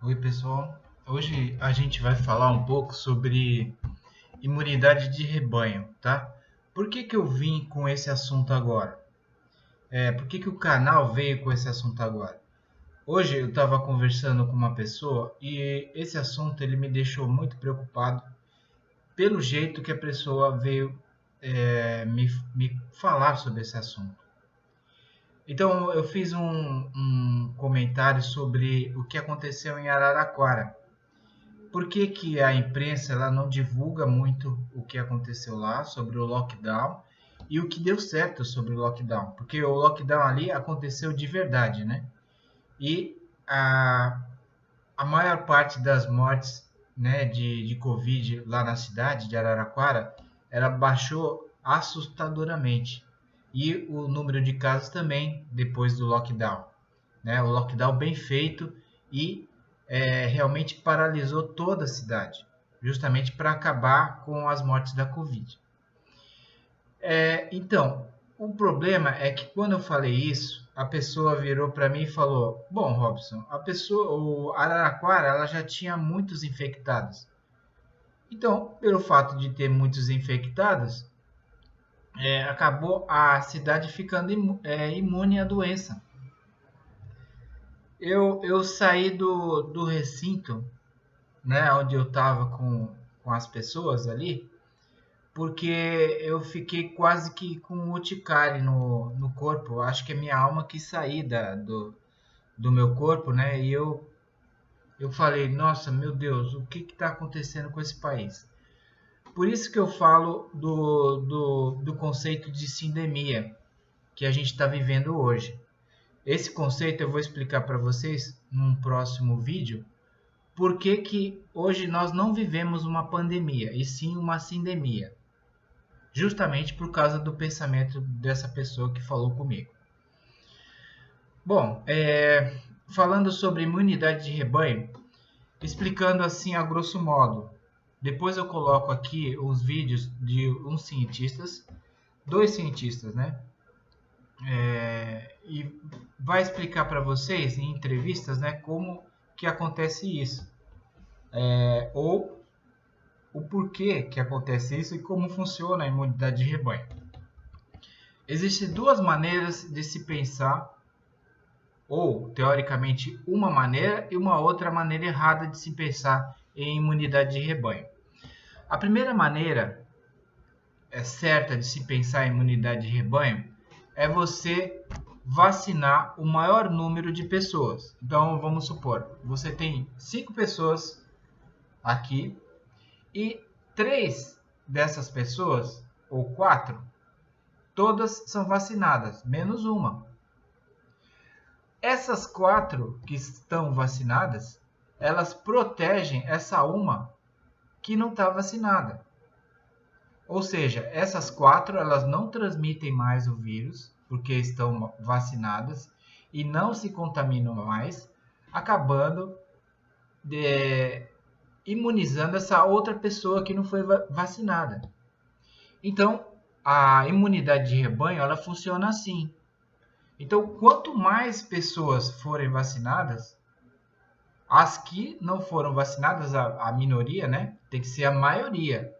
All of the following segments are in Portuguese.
Oi, pessoal. Hoje a gente vai falar um pouco sobre imunidade de rebanho, tá? Por que que eu vim com esse assunto agora? Por que que o canal veio com esse assunto agora? Hoje eu estava conversando com uma pessoa e esse assunto ele me deixou muito preocupado pelo jeito que a pessoa veio me falar sobre esse assunto. Então eu fiz um comentário sobre o que aconteceu em Araraquara. Por que que a imprensa ela não divulga muito o que aconteceu lá sobre o lockdown e o que deu certo sobre o lockdown? Porque o lockdown ali aconteceu de verdade, né? E a maior parte das mortes, né, de Covid lá na cidade de Araraquara, ela baixou assustadoramente. E o número de casos também depois do lockdown, né? O lockdown bem feito e realmente paralisou toda a cidade, justamente para acabar com as mortes da Covid. Então, o problema é que quando eu falei isso, a pessoa virou para mim e falou: "Bom, Robson, o Araraquara, ela já tinha muitos infectados. Então, pelo fato de ter muitos infectados, acabou a cidade ficando imune à doença." Eu saí do recinto, né, onde eu estava com as pessoas ali, porque eu fiquei quase que com urticária no corpo. Eu acho que a minha alma quis sair do meu corpo, né? E eu falei, nossa, meu Deus, o que está acontecendo com esse país? Por isso que eu falo do conceito de sindemia que a gente está vivendo hoje. Esse conceito eu vou explicar para vocês num próximo vídeo. Por que que hoje nós não vivemos uma pandemia, e sim uma sindemia? Justamente por causa do pensamento dessa pessoa que falou comigo. Bom, falando sobre imunidade de rebanho, explicando assim a grosso modo. Depois eu coloco aqui os vídeos de uns cientistas, dois cientistas, né? E vai explicar para vocês em entrevistas, né, como que acontece isso, ou o porquê que acontece isso e como funciona a imunidade de rebanho. Existem duas maneiras de se pensar, ou teoricamente uma maneira e uma outra maneira errada de se pensar em imunidade de rebanho. A primeira maneira certa de se pensar em imunidade de rebanho é você vacinar o maior número de pessoas. Então vamos supor, você tem 5 pessoas aqui e 3 dessas pessoas, ou 4, todas são vacinadas, menos uma. Essas 4 que estão vacinadas, elas protegem essa uma que não está vacinada. Ou seja, essas 4 elas não transmitem mais o vírus, porque estão vacinadas e não se contaminam mais, acabando imunizando essa outra pessoa que não foi vacinada. Então, a imunidade de rebanho ela funciona assim. Então, quanto mais pessoas forem vacinadas, as que não foram vacinadas, a minoria, né, tem que ser a maioria.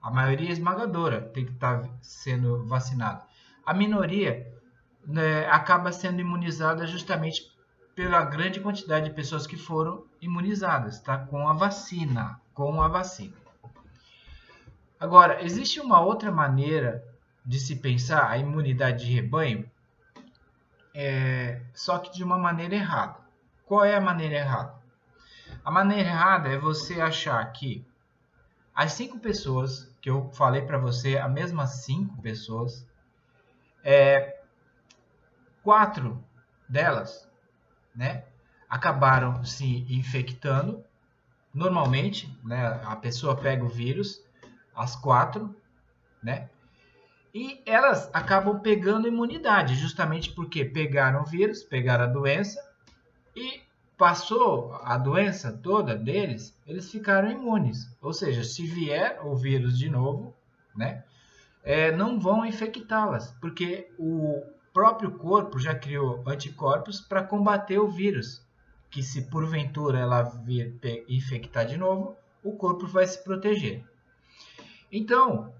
A maioria esmagadora tem que estar sendo vacinada. A minoria, né, acaba sendo imunizada justamente pela grande quantidade de pessoas que foram imunizadas, tá? Com a vacina, Agora, existe uma outra maneira de se pensar a imunidade de rebanho, só que de uma maneira errada. Qual é a maneira errada? A maneira errada é você achar que as 5 pessoas que eu falei para você, as mesmas 5 pessoas, 4 delas, né, acabaram se infectando. Normalmente, né, a pessoa pega o vírus, as 4, né, e elas acabam pegando imunidade, justamente porque pegaram o vírus, pegaram a doença e passou a doença toda deles, eles ficaram imunes. Ou seja, se vier o vírus de novo, né, não vão infectá-las, porque o próprio corpo já criou anticorpos para combater o vírus que se porventura ela vir infectar de novo, o corpo vai se proteger. Então,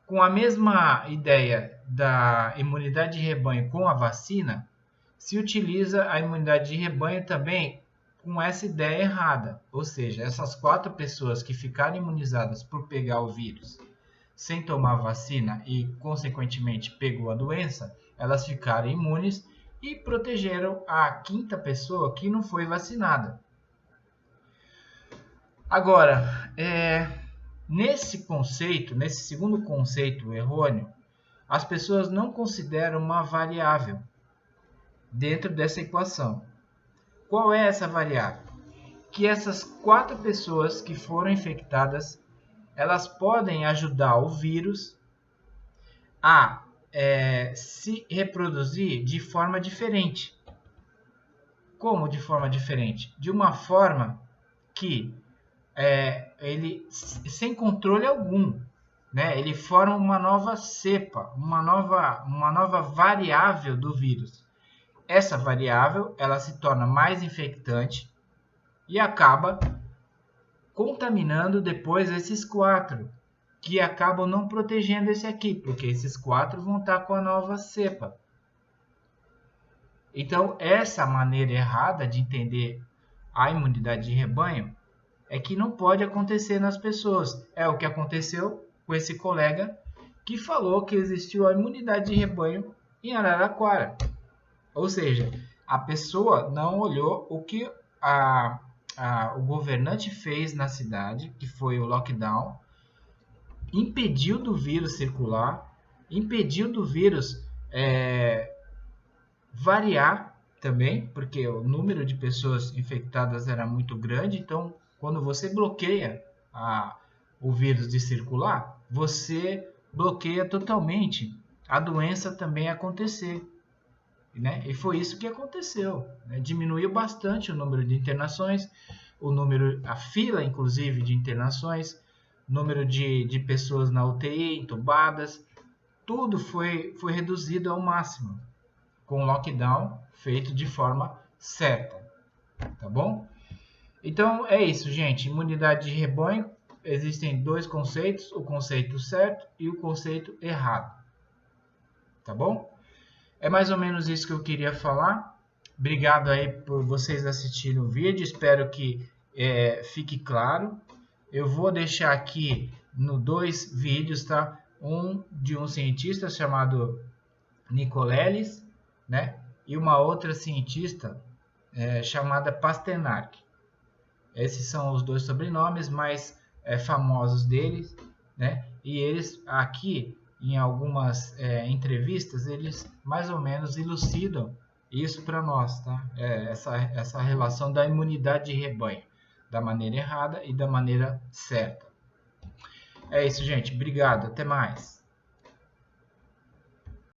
com a mesma ideia da imunidade de rebanho com a vacina, se utiliza a imunidade de rebanho também com essa ideia errada. Ou seja, essas 4 pessoas que ficaram imunizadas por pegar o vírus sem tomar vacina e, consequentemente, pegou a doença, elas ficaram imunes e protegeram a 5ª pessoa que não foi vacinada. Agora, nesse segundo conceito errôneo, as pessoas não consideram uma variável dentro dessa equação. Qual é essa variável? Que essas 4 pessoas que foram infectadas, elas podem ajudar o vírus a se reproduzir de forma diferente. Como de forma diferente? De uma forma que ele, sem controle algum, né, ele forma uma nova cepa, uma nova variável do vírus. Essa variável ela se torna mais infectante e acaba contaminando depois esses 4, que acabam não protegendo esse aqui, porque esses 4 vão estar com a nova cepa. Então, essa maneira errada de entender a imunidade de rebanho é que não pode acontecer nas pessoas. É o que aconteceu com esse colega que falou que existiu a imunidade de rebanho em Araraquara. Ou seja, a pessoa não olhou o que o governante fez na cidade, que foi o lockdown, impediu do vírus circular, impediu do vírus variar também, porque o número de pessoas infectadas era muito grande. Então, quando você bloqueia o vírus de circular, você bloqueia totalmente a doença também acontecer. Né? E foi isso que aconteceu. Né? Diminuiu bastante o número de internações, a fila, inclusive, de internações, número de pessoas na UTI, entubadas, tudo foi reduzido ao máximo, com o lockdown feito de forma certa. Tá bom? Então, é isso, gente. Imunidade de rebanho, existem 2 conceitos, o conceito certo e o conceito errado. Tá bom? É mais ou menos isso que eu queria falar. Obrigado aí por vocês assistirem o vídeo. Espero que fique claro. Eu vou deixar aqui 2 vídeos, tá? Um de um cientista chamado Nicolelis, né? E uma outra cientista chamada Pasternak. Esses são os 2 sobrenomes mais famosos deles, né? E eles aqui, em algumas entrevistas, eles mais ou menos elucidam isso para nós, tá? Essa relação da imunidade de rebanho, da maneira errada e da maneira certa. É isso, gente. Obrigado. Até mais.